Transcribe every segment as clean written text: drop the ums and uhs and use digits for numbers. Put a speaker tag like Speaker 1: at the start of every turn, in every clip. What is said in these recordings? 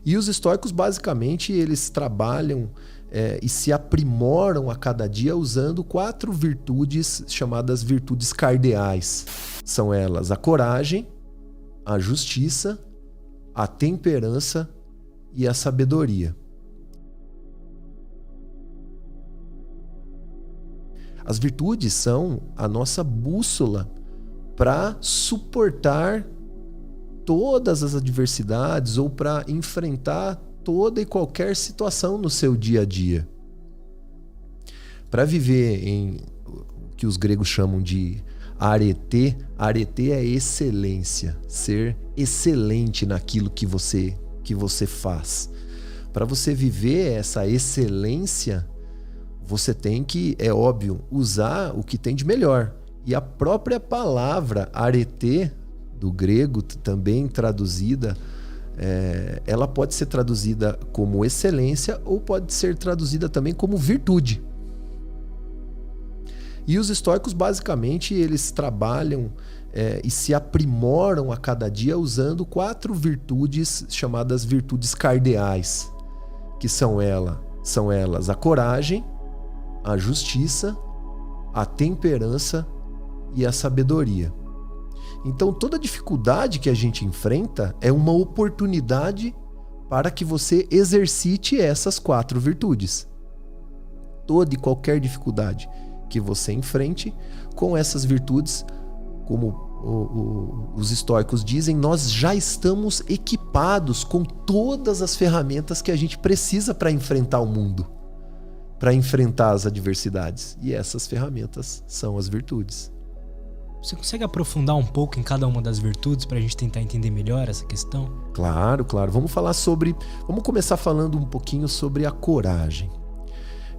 Speaker 1: E os estoicos, basicamente, eles trabalham e se aprimoram a cada dia usando 4 virtudes chamadas virtudes cardeais. São elas a coragem, a justiça, a temperança e a sabedoria. As virtudes são a nossa bússola para suportar todas as adversidades ou para enfrentar toda e qualquer situação no seu dia a dia. Para viver em o que os gregos chamam de arete, arete é excelência, ser excelente naquilo que você faz. Para você viver essa excelência, você tem que, é óbvio, usar o que tem de melhor. E a própria palavra arete, do grego, também traduzida, ela pode ser traduzida como excelência ou pode ser traduzida também como virtude. E os estoicos, basicamente, eles trabalham e se aprimoram a cada dia usando 4 virtudes chamadas virtudes cardeais, que são elas a coragem, a justiça, a temperança e a sabedoria. Então, toda dificuldade que a gente enfrenta é uma oportunidade para que você exercite essas 4 virtudes. Toda e qualquer dificuldade que você enfrente, com essas virtudes, como os estoicos dizem, nós já estamos equipados com todas as ferramentas que a gente precisa para enfrentar o mundo, para enfrentar as adversidades. E essas ferramentas são as virtudes.
Speaker 2: Você consegue aprofundar um pouco em cada uma das virtudes para a gente tentar entender melhor essa questão?
Speaker 1: Claro. Vamos começar falando um pouquinho sobre a coragem.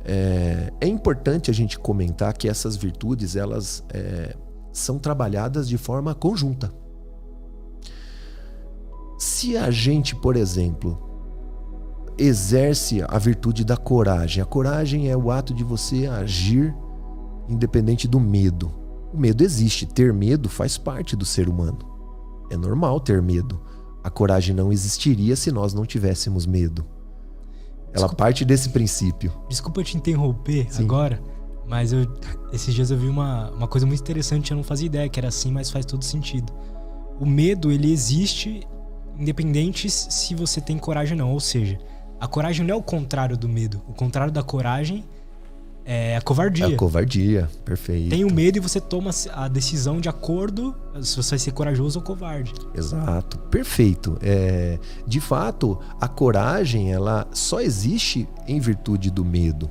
Speaker 1: É importante a gente comentar que essas virtudes, elas são trabalhadas de forma conjunta. Se a gente, por exemplo, exerce a virtude da coragem, a coragem é o ato de você agir independente do medo. O medo existe, ter medo faz parte do ser humano. É normal ter medo. A coragem não existiria se nós não tivéssemos medo. Ela parte desse princípio.
Speaker 2: Desculpa te interromper. Sim. Agora, mas esses dias eu vi uma coisa muito interessante, eu não fazia ideia que era assim, mas faz todo sentido. O medo, ele existe independente se você tem coragem ou não. Ou seja, a coragem não é o contrário do medo. O contrário da coragem é a covardia.
Speaker 1: É a covardia, perfeito.
Speaker 2: Tem o medo e você toma a decisão de acordo se você vai ser corajoso ou covarde.
Speaker 1: Exato, perfeito. De fato, a coragem, ela só existe em virtude do medo.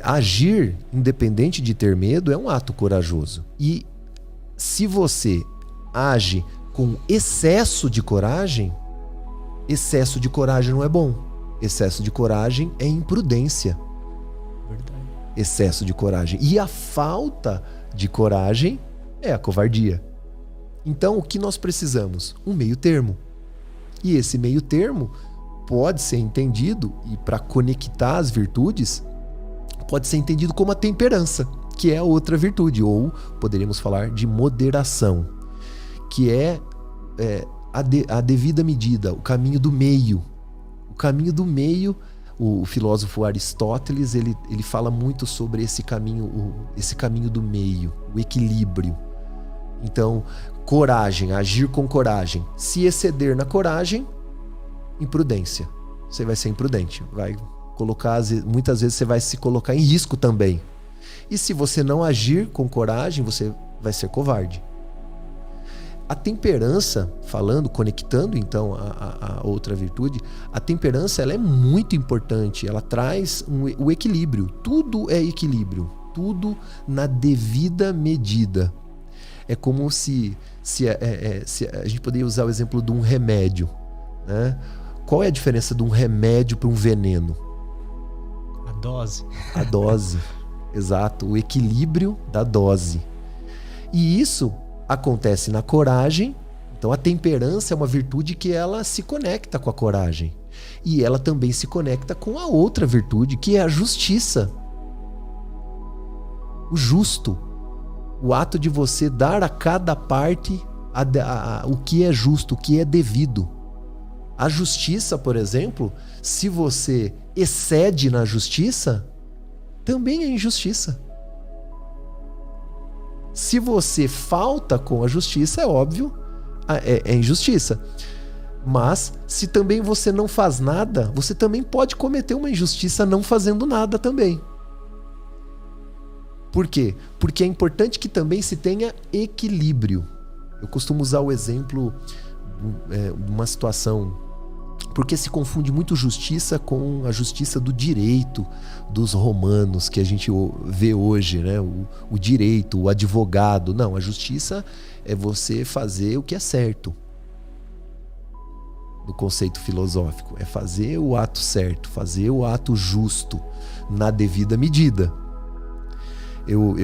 Speaker 1: Agir, independente de ter medo, é um ato corajoso. E se você age com excesso de coragem não é bom. Excesso de coragem é imprudência.
Speaker 2: Verdade.
Speaker 1: Excesso de coragem. E a falta de coragem é a covardia. Então, o que nós precisamos? Um meio termo. E esse meio termo pode ser entendido, e para conectar as virtudes, pode ser entendido como a temperança, que é a outra virtude, ou poderíamos falar de moderação, que é a devida medida, o caminho do meio. O caminho do meio, o filósofo Aristóteles, ele fala muito sobre esse caminho do meio, o equilíbrio. Então, coragem, agir com coragem. Se exceder na coragem, imprudência. Você vai ser imprudente, vai colocar, muitas vezes você vai se colocar em risco também. E se você não agir com coragem, você vai ser covarde. A temperança, conectando então a outra virtude, a temperança, ela é muito importante, ela traz o equilíbrio. Tudo é equilíbrio, tudo na devida medida. É como se a gente poderia usar o exemplo de um remédio, né? Qual é a diferença de um remédio para um veneno?
Speaker 2: A dose.
Speaker 1: A dose, exato, o equilíbrio da dose. E isso acontece na coragem. Então a temperança é uma virtude que ela se conecta com a coragem. E ela também se conecta com a outra virtude, que é a justiça. O justo. O ato de você dar a cada parte o que é justo, o que é devido. A justiça, por exemplo, se você excede na justiça, também é injustiça. Se você falta com a justiça, é óbvio, é injustiça. Mas, se também você não faz nada, você também pode cometer uma injustiça não fazendo nada também. Por quê? Porque é importante que também se tenha equilíbrio. Eu costumo usar o exemplo de uma situação, porque se confunde muito justiça com a justiça do direito dos romanos, que a gente vê hoje, né? O direito, o advogado. Não, a justiça é você fazer o que é certo. No conceito filosófico, é fazer o ato certo, fazer o ato justo, na devida medida. Eu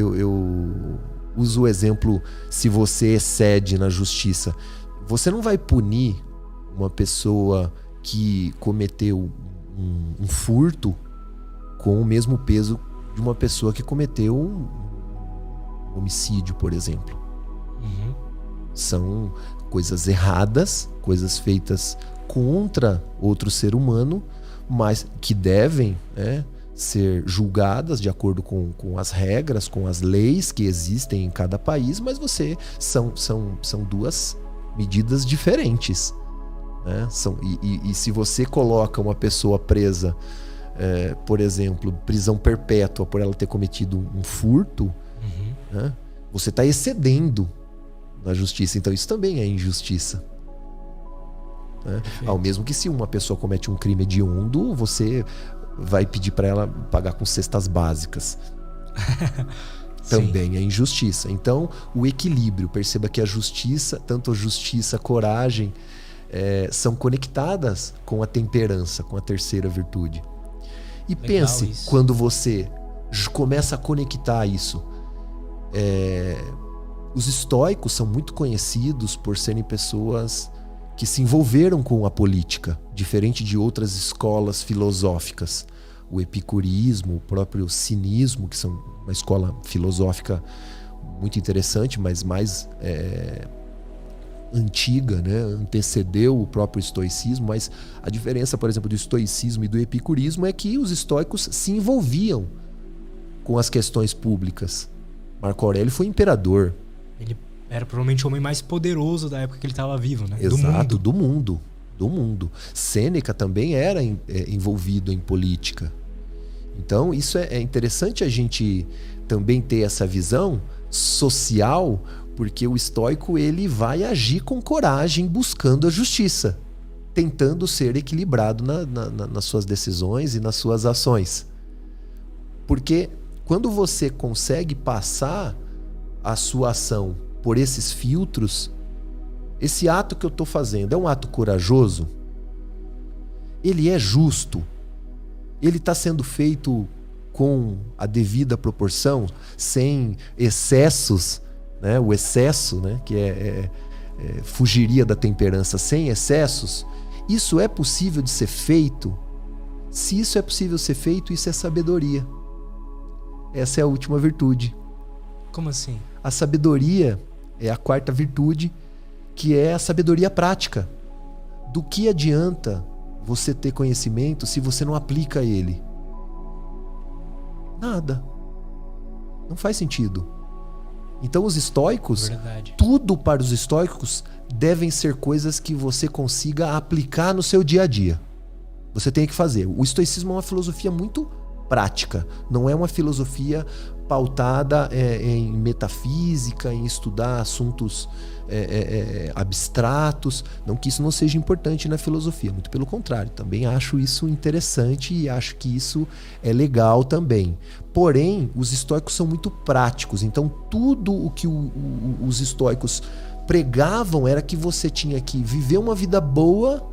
Speaker 1: uso o exemplo, se você excede na justiça, você não vai punir uma pessoa que cometeu um furto com o mesmo peso de uma pessoa que cometeu um homicídio, por exemplo.
Speaker 2: Uhum.
Speaker 1: São coisas erradas, coisas feitas contra outro ser humano, mas que devem, ser julgadas de acordo com as regras, com as leis que existem em cada país, mas são duas medidas diferentes. Né? E se você coloca uma pessoa presa, por exemplo, prisão perpétua por ela ter cometido um furto,
Speaker 2: uhum.
Speaker 1: né? Você está excedendo na justiça, então isso também é injustiça. Né? Ao mesmo que se uma pessoa comete um crime hediondo, você vai pedir para ela pagar com cestas básicas. Também é injustiça. Então, o equilíbrio, perceba que a justiça, tanto a justiça, a coragem, são conectadas com a temperança, com a terceira virtude. E
Speaker 2: legal
Speaker 1: pense,
Speaker 2: isso.
Speaker 1: quando você começa a conectar isso, os estoicos são muito conhecidos por serem pessoas que se envolveram com a política, diferente de outras escolas filosóficas. O epicurismo, o próprio cinismo, que são uma escola filosófica muito interessante, mas mais antiga, né? Antecedeu o próprio estoicismo, mas a diferença, por exemplo, do estoicismo e do epicurismo é que os estoicos se envolviam com as questões públicas. Marco Aurélio foi imperador.
Speaker 2: Ele era provavelmente o homem mais poderoso da época que ele estava vivo, né?
Speaker 1: Exato, do mundo. Sêneca também era envolvido em política. Então, isso é interessante a gente também ter essa visão social, porque o estoico ele vai agir com coragem, buscando a justiça, tentando ser equilibrado nas suas decisões e nas suas ações. Porque quando você consegue passar a sua ação por esses filtros, esse ato que eu estou fazendo é um ato corajoso? Ele é justo? Ele está sendo feito com a devida proporção, sem excessos, né? O excesso, né? Que fugiria da temperança, sem excessos. Isso é possível de ser feito? Se isso é possível ser feito, isso é sabedoria. Essa é a última virtude.
Speaker 2: Como assim?
Speaker 1: A sabedoria é a quarta virtude, que é a sabedoria prática. Do que adianta você ter conhecimento se você não aplica ele? Nada. Não faz sentido. Então os estoicos,
Speaker 2: Verdade.
Speaker 1: tudo para os estoicos devem ser coisas que você consiga aplicar no seu dia a dia. Você tem que fazer. O estoicismo é uma filosofia muito prática. Não é uma filosofia pautada em metafísica, em estudar assuntos abstratos. Não que isso não seja importante na filosofia, muito pelo contrário, também acho isso interessante e acho que isso é legal também. Porém, os estoicos são muito práticos, então tudo o que os estoicos pregavam era que você tinha que viver uma vida boa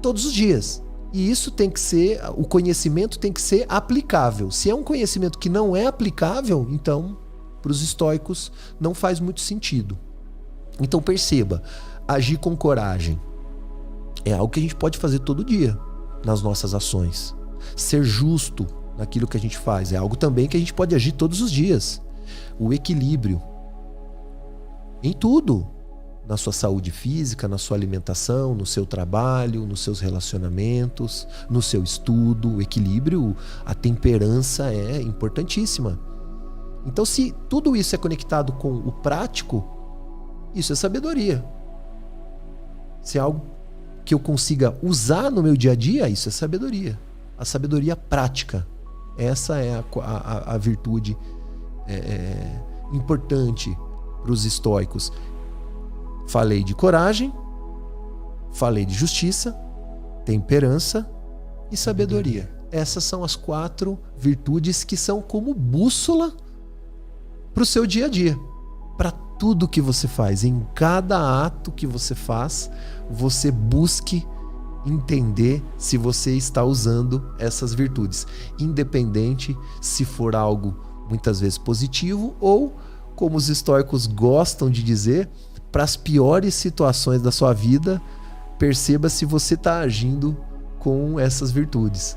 Speaker 1: todos os dias. E isso tem que ser, o conhecimento tem que ser aplicável. Se é um conhecimento que não é aplicável, então, para os estoicos, não faz muito sentido. Então perceba, agir com coragem é algo que a gente pode fazer todo dia nas nossas ações. Ser justo naquilo que a gente faz é algo também que a gente pode agir todos os dias. O equilíbrio em tudo. na sua saúde física, na sua alimentação, no seu trabalho, nos seus relacionamentos, no seu estudo. O equilíbrio, a temperança é importantíssima. Então, se tudo isso é conectado com o prático, isso é sabedoria. Se é algo que eu consiga usar no meu dia a dia, isso é sabedoria. A sabedoria prática. Essa é a virtude importante para os estoicos. Falei de coragem, falei de justiça, temperança e sabedoria. Essas são as 4 virtudes que são como bússola para o seu dia a dia. Para tudo que você faz, em cada ato que você faz, você busque entender se você está usando essas virtudes. Independente se for algo muitas vezes positivo ou, como os estoicos gostam de dizer, para as piores situações da sua vida, perceba se você está agindo com essas virtudes.